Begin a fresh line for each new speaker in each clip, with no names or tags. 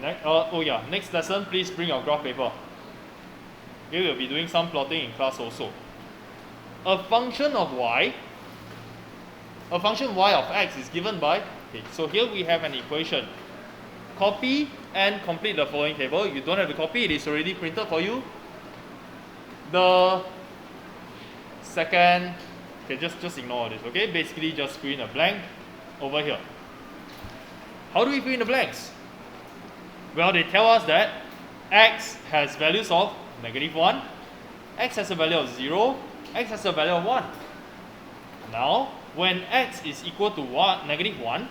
Okay, next lesson, please bring your graph paper. Okay, we'll be doing some plotting in class also. A function of y of x is given by, okay, so here we have an equation. Copy and complete the following table. You don't have to copy, it is already printed for you. The second, okay, just ignore all this, okay? Basically just fill in a blank over here. How do we fill in the blanks? Well, they tell us that x has values of -1, x has a value of 0, x has a value of 1. Now, when x is equal to -1,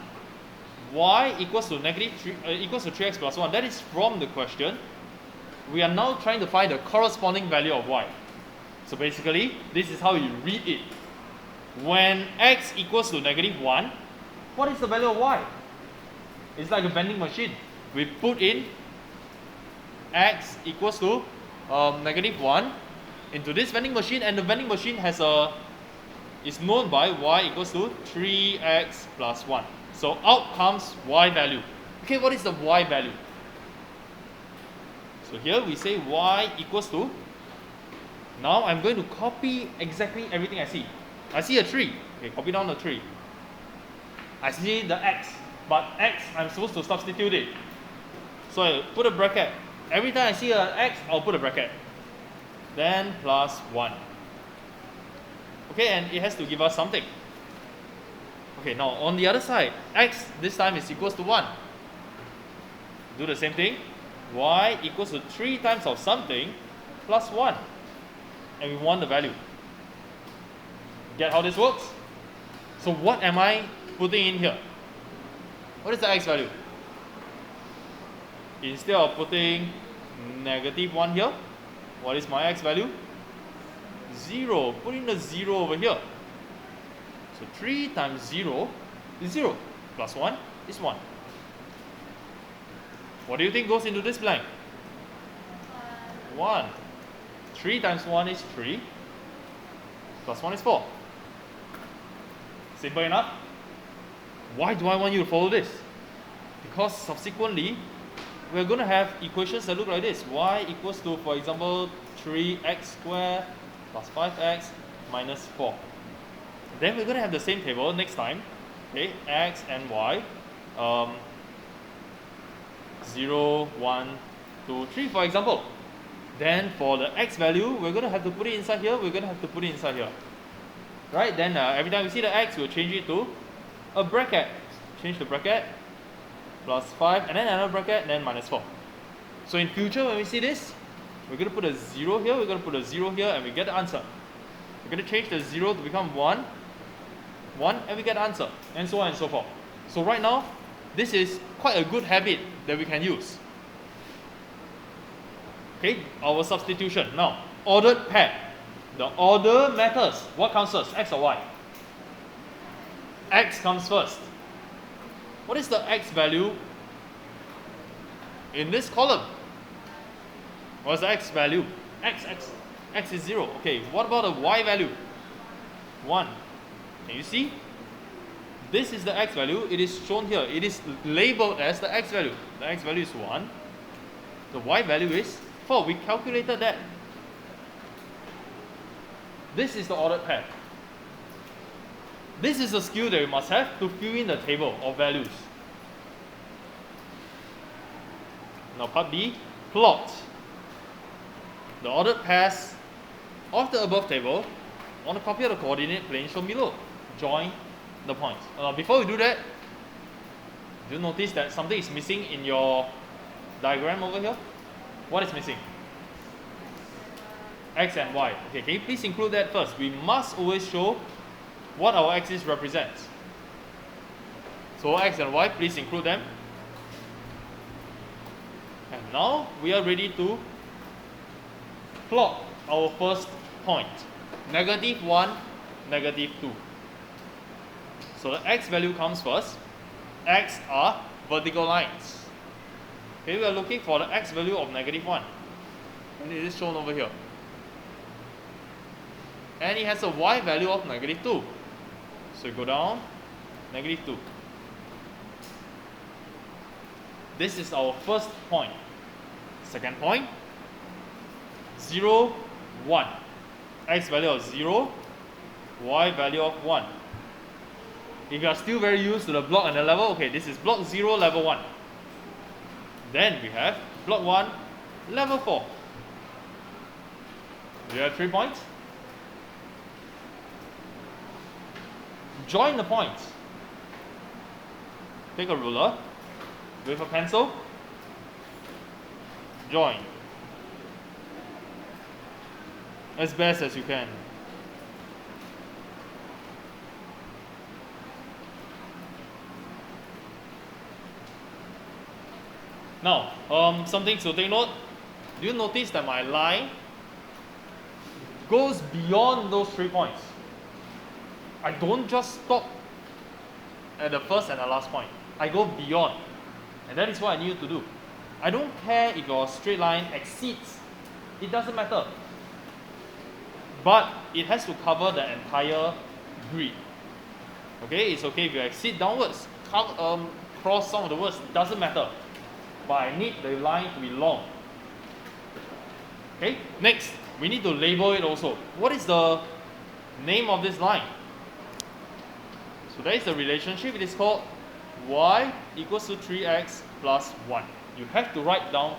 y equals to equals to 3x plus 1. That is from the question. We are now trying to find the corresponding value of y. So basically, this is how you read it. When x equals to -1, what is the value of y? It's like a vending machine. We put in x equals to -1 into this vending machine, and the vending machine is known by y equals to 3x plus 1. So out comes y value. Okay, what is the y value? So here we say y equals to, now I'm going to copy exactly everything I see. I see a tree. Okay, copy down the tree. I see the x, but x I'm supposed to substitute it. So I put a bracket. Every time I see an x, I'll put a bracket. Then plus 1. Okay, and it has to give us something. Okay, now on the other side, x this time is equals to 1. Do the same thing. Y equals to 3 times of something plus 1. And we want the value. Get how this works? So what am I putting in here? What is the x value? Instead of putting -1 here, what is my x value? 0. Put in the 0 over here. So 3 times 0 is 0. Plus 1 is 1. What do you think goes into this blank? 1. 3 times 1 is 3. Plus 1 is 4. Simple enough? Why do I want you to follow this? Because subsequently, we're going to have equations that look like this. Y equals to, for example, 3x squared plus 5x minus 4. Then we're going to have the same table next time. Okay, x and y. 0, 1, 2, 3, for example. Then for the x value, we're going to have to put it inside here. We're going to have to put it inside here. Right? Then every time we see the x, we'll change it to a bracket. Change the bracket. Plus 5, and then another bracket, then minus 4. So in future, when we see this, we're going to put a 0 here, we're going to put a 0 here, and we get the answer. We're going to change the 0 to become 1, and we get the answer, and so on and so forth. So right now, this is quite a good habit that we can use. Okay, our substitution. Now, ordered pair. The order matters. What comes first, x or y? X comes first. What is the x value in this column? What's the x value? X is 0. Okay, what about the y value? 1. Can you see? This is the x value. It is shown here. It is labeled as the x value. The x value is 1. The y value is 4. We calculated that. This is the ordered pair. This is a skill that you must have to fill in the table of values. Now part B, plot the ordered pairs of the above table on a copy of the coordinate plane shown below. Join the points. Before we do that, do you notice that something is missing in your diagram over here? What is missing? X and y. Okay, can you please include that first? We must always show what our axis represents. So x and y, please include them. And now we are ready to plot our first point. -1, -2. So the x value comes first. X are vertical lines. Okay, we are looking for the x value of -1. And it is shown over here. And it has a y value of -2. So you go down, -2. This is our first point. Second point, 0, 1. X value of 0, Y value of 1. If you are still very used to the block and the level, okay, this is block 0, level 1. Then we have block 1, level 4. We have 3 points. Join the points. Take a ruler with a pencil. Join as best as you can. Now, something to take note. Do you notice that my line goes beyond those 3 points? I don't just stop at the first and the last point. I go beyond. And that is what I need you to do. I don't care if your straight line exceeds. It doesn't matter. But it has to cover the entire grid. Okay, it's okay if you exceed downwards. Cross some of the words, doesn't matter. But I need the line to be long. Okay, next, we need to label it also. What is the name of this line? So that is the relationship. It is called y equals to 3x plus 1. You have to write down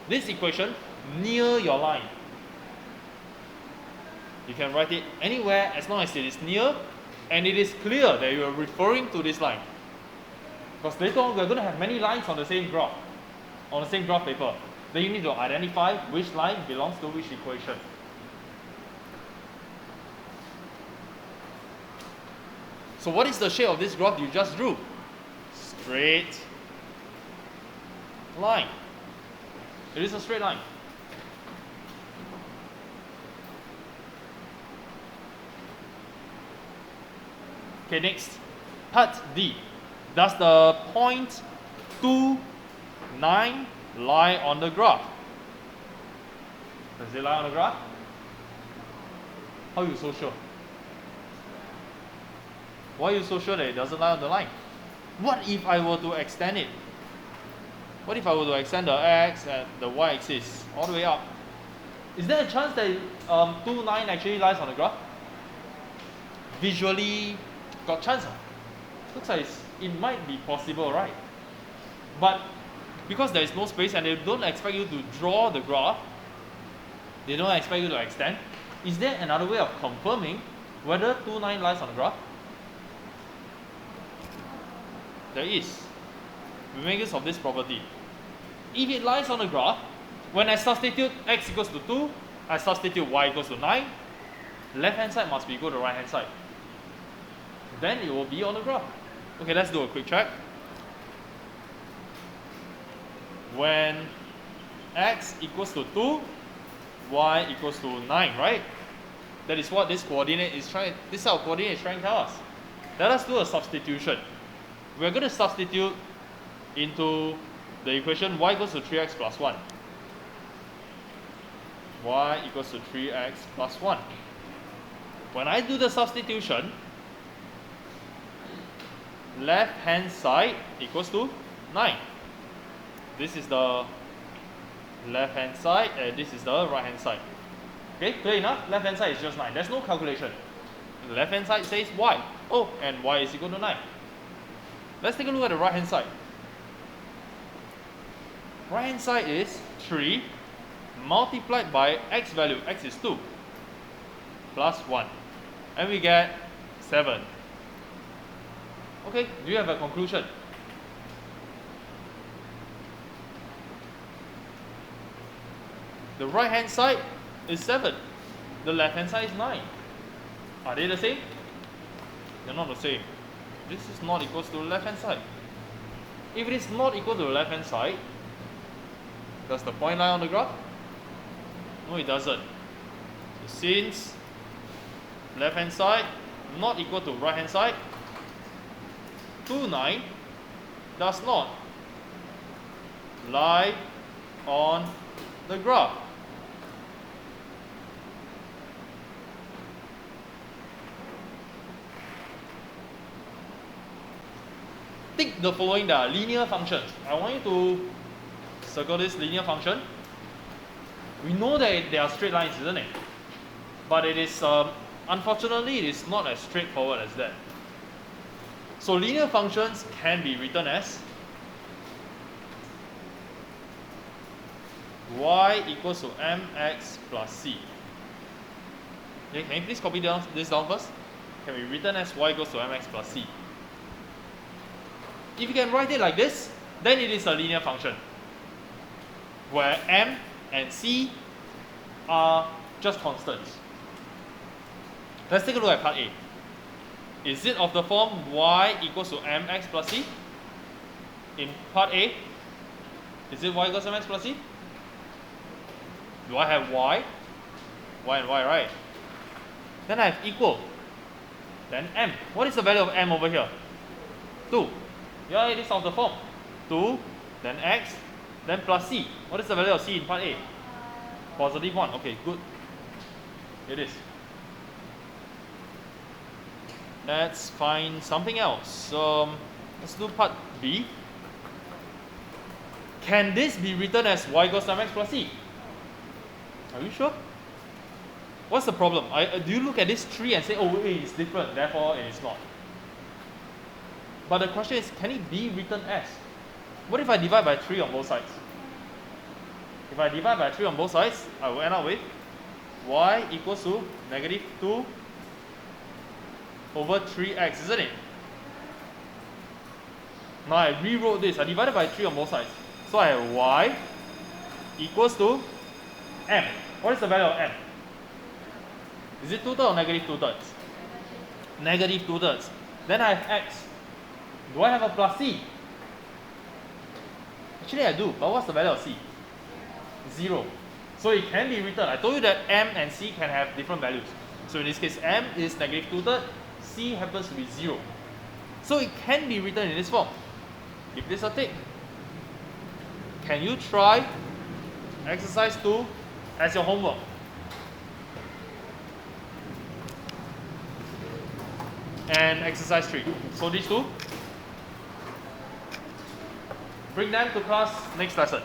this equation near your line. You can write it anywhere as long as it is near and it is clear that you are referring to this line. Because later on we are going to have many lines on the same graph, on the same graph paper. Then you need to identify which line belongs to which equation. So what is the shape of this graph you just drew? Straight line. It is a straight line. Okay, next. Part D. Does the point 2, 9 lie on the graph? Does it lie on the graph? How are you so sure? Why are you so sure that it doesn't lie on the line? What if I were to extend it? What if I were to extend the x and the y axis all the way up? Is there a chance that 2, 9 actually lies on the graph? Visually, got chance. Looks like it might be possible, right? But because there is no space and they don't expect you to draw the graph, they don't expect you to extend, is there another way of confirming whether 2, 9 lies on the graph? There is. We make use of this property. If it lies on the graph, when I substitute x equals to 2, I substitute y equals to 9, left hand side must be equal to right hand side. Then it will be on the graph. Okay, let's do a quick check. When x equals to 2, y equals to 9, right? That is what this coordinate is trying, this our coordinate is trying to tell us. Let us do a substitution. We're going to substitute into the equation y equals to 3x plus 1. Y equals to 3x plus 1. When I do the substitution, left hand side equals to 9. This is the left hand side and this is the right hand side. Okay, clear enough? Left hand side is just 9. There's no calculation. The left hand side says y. Oh, and y is equal to 9. Let's take a look at the right hand side. Right hand side is 3 multiplied by x value, x is 2, plus 1. And we get 7. Okay, do you have a conclusion? The right hand side is 7. The left hand side is 9. Are they the same? They're not the same. This is not equal to the left hand side. If it is not equal to the left hand side, does the point lie on the graph? No, it doesn't. So since left hand side not equal to right hand side, 2, 9 does not lie on the graph. think the following that are linear functions. I want you to circle this linear function. We know that they are straight lines, isn't it? But it is, unfortunately, it is not as straightforward as that. So linear functions can be written as y equals to mx plus c. Okay, can you please copy this down first? Can be written as y equals to mx plus c. If you can write it like this, then it is a linear function where m and c are just constants. Let's take a look at part A. Is it of the form y equals to mx plus c? In part A, is it y equals to mx plus c? Do I have y? Y and y, right? Then I have equal. Then m. What is the value of m over here? 2. Yeah, it is of the form 2, then x, then plus c. What is the value of c in part A? Positive 1. Okay, good. It is. Let's find something else. Let's do part B. Can this be written as y equals to mx plus c? Are you sure? What's the problem? Do you look at this tree and say, oh, it is different, therefore it is not? But the question is, can it be written as? What if I divide by 3 on both sides? If I divide by 3 on both sides, I will end up with y equals to negative 2 over 3x, isn't it? Now I rewrote this. I divided by 3 on both sides. So I have y equals to m. What is the value of m? Is it 2/3 or negative 2/3? Negative 2/3. Then I have x. Do I have a plus c? Actually I do, but what's the value of c? 0. So it can be written. I told you that m and c can have different values. So in this case, m is negative 2/3, c happens to be 0. So it can be written in this form. Give this a tick. Can you try exercise 2 as your homework? And exercise 3. So these two, bring them to class next lesson.